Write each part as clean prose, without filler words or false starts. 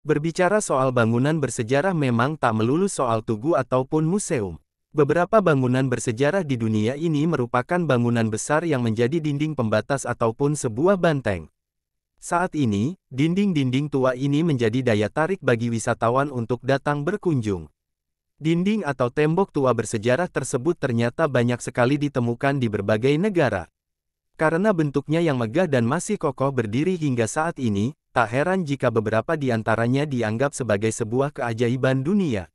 Berbicara soal bangunan bersejarah memang tak melulu soal tugu ataupun museum. Beberapa bangunan bersejarah di dunia ini merupakan bangunan besar yang menjadi dinding pembatas ataupun sebuah benteng. Saat ini, dinding-dinding tua ini menjadi daya tarik bagi wisatawan untuk datang berkunjung. Dinding atau tembok tua bersejarah tersebut ternyata banyak sekali ditemukan di berbagai negara. Karena bentuknya yang megah dan masih kokoh berdiri hingga saat ini, tak heran jika beberapa di antaranya dianggap sebagai sebuah keajaiban dunia.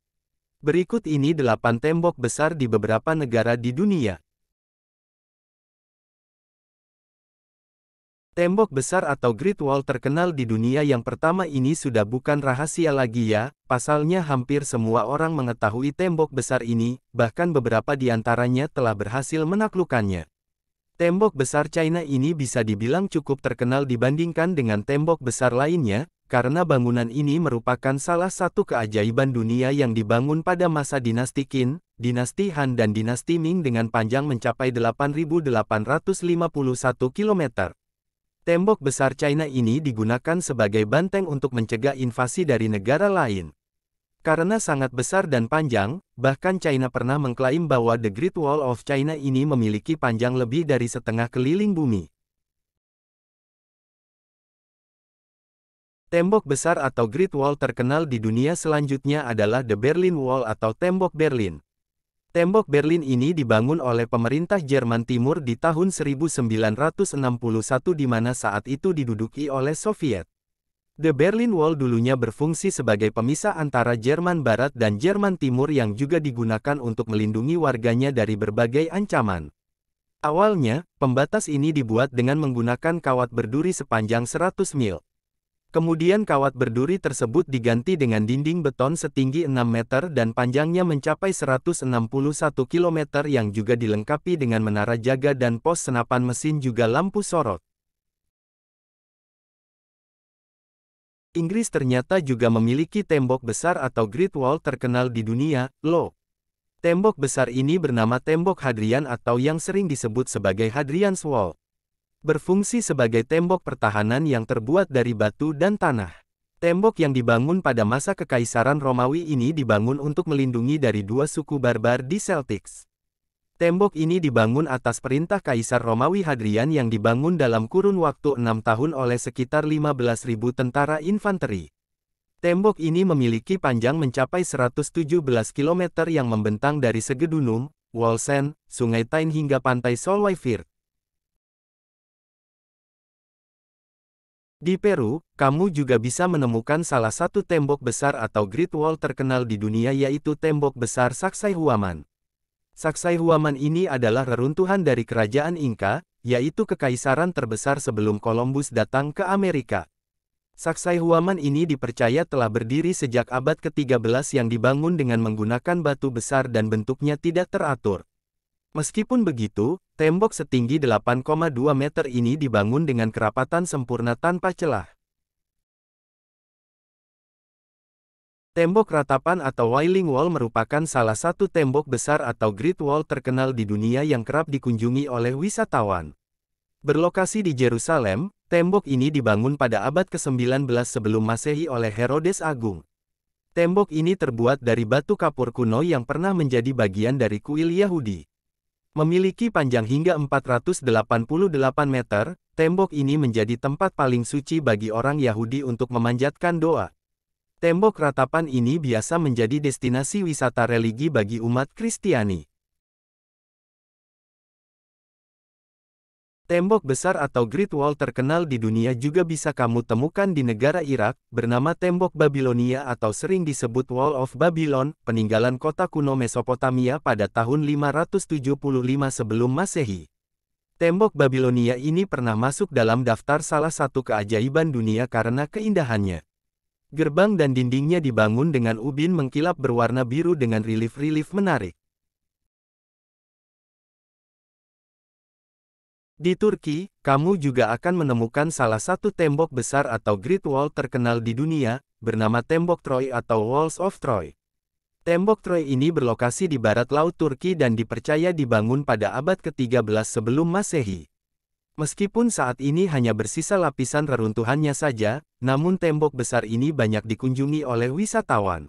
Berikut ini 8 tembok besar di beberapa negara di dunia. Tembok besar atau Great Wall terkenal di dunia yang pertama ini sudah bukan rahasia lagi ya, pasalnya hampir semua orang mengetahui tembok besar ini, bahkan beberapa di antaranya telah berhasil menaklukkannya. Tembok besar China ini bisa dibilang cukup terkenal dibandingkan dengan tembok besar lainnya, karena bangunan ini merupakan salah satu keajaiban dunia yang dibangun pada masa dinasti Qin, dinasti Han dan dinasti Ming dengan panjang mencapai 8.851 km. Tembok besar China ini digunakan sebagai benteng untuk mencegah invasi dari negara lain. Karena sangat besar dan panjang, bahkan China pernah mengklaim bahwa The Great Wall of China ini memiliki panjang lebih dari setengah keliling bumi. Tembok besar atau Great Wall terkenal di dunia selanjutnya adalah The Berlin Wall atau Tembok Berlin. Tembok Berlin ini dibangun oleh pemerintah Jerman Timur di tahun 1961 di mana saat itu diduduki oleh Soviet. The Berlin Wall dulunya berfungsi sebagai pemisah antara Jerman Barat dan Jerman Timur yang juga digunakan untuk melindungi warganya dari berbagai ancaman. Awalnya, pembatas ini dibuat dengan menggunakan kawat berduri sepanjang 100 mil. Kemudian kawat berduri tersebut diganti dengan dinding beton setinggi 6 meter dan panjangnya mencapai 161 km yang juga dilengkapi dengan menara jaga dan pos senapan mesin juga lampu sorot. Inggris ternyata juga memiliki tembok besar atau Great Wall terkenal di dunia, loh. Tembok besar ini bernama Tembok Hadrian atau yang sering disebut sebagai Hadrian's Wall. Berfungsi sebagai tembok pertahanan yang terbuat dari batu dan tanah. Tembok yang dibangun pada masa Kekaisaran Romawi ini dibangun untuk melindungi dari dua suku barbar di Celtics. Tembok ini dibangun atas perintah Kaisar Romawi Hadrian yang dibangun dalam kurun waktu 6 tahun oleh sekitar 15.000 tentara infanteri. Tembok ini memiliki panjang mencapai 117 km yang membentang dari Segedunum, Wolsen, Sungai Tyne hingga pantai Solway Firth. Di Peru, kamu juga bisa menemukan salah satu tembok besar atau Great Wall terkenal di dunia yaitu tembok besar Sacsayhuaman. Sacsayhuaman ini adalah reruntuhan dari kerajaan Inca, yaitu kekaisaran terbesar sebelum Columbus datang ke Amerika. Sacsayhuaman ini dipercaya telah berdiri sejak abad ke-13 yang dibangun dengan menggunakan batu besar dan bentuknya tidak teratur. Meskipun begitu, tembok setinggi 8,2 meter ini dibangun dengan kerapatan sempurna tanpa celah. Tembok ratapan atau Wailing Wall merupakan salah satu tembok besar atau Great Wall terkenal di dunia yang kerap dikunjungi oleh wisatawan. Berlokasi di Yerusalem, tembok ini dibangun pada abad ke-19 sebelum Masehi oleh Herodes Agung. Tembok ini terbuat dari batu kapur kuno yang pernah menjadi bagian dari kuil Yahudi. Memiliki panjang hingga 488 meter, tembok ini menjadi tempat paling suci bagi orang Yahudi untuk memanjatkan doa. Tembok ratapan ini biasa menjadi destinasi wisata religi bagi umat Kristiani. Tembok besar atau Great Wall terkenal di dunia juga bisa kamu temukan di negara Irak, bernama Tembok Babilonia atau sering disebut Wall of Babylon, peninggalan kota kuno Mesopotamia pada tahun 575 sebelum Masehi. Tembok Babilonia ini pernah masuk dalam daftar salah satu keajaiban dunia karena keindahannya. Gerbang dan dindingnya dibangun dengan ubin mengkilap berwarna biru dengan relief-relief menarik. Di Turki, kamu juga akan menemukan salah satu tembok besar atau Great Wall terkenal di dunia, bernama Tembok Troy atau Walls of Troy. Tembok Troy ini berlokasi di barat laut Turki dan dipercaya dibangun pada abad ke-13 sebelum Masehi. Meskipun saat ini hanya bersisa lapisan reruntuhannya saja, namun tembok besar ini banyak dikunjungi oleh wisatawan.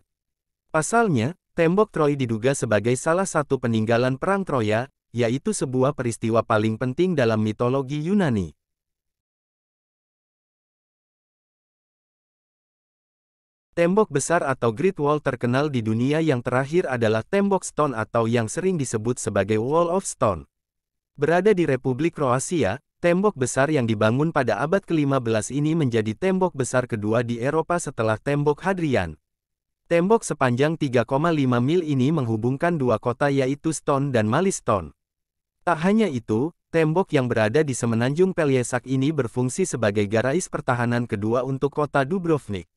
Pasalnya, tembok Troy diduga sebagai salah satu peninggalan Perang Troya, yaitu sebuah peristiwa paling penting dalam mitologi Yunani. Tembok besar atau Great Wall terkenal di dunia yang terakhir adalah Tembok Stone atau yang sering disebut sebagai Wall of Stone. Berada di Republik Kroasia, tembok besar yang dibangun pada abad ke-15 ini menjadi tembok besar kedua di Eropa setelah Tembok Hadrian. Tembok sepanjang 3,5 mil ini menghubungkan dua kota yaitu Stone dan Maliston. Tak hanya itu, tembok yang berada di semenanjung Peliesak ini berfungsi sebagai garais pertahanan kedua untuk kota Dubrovnik.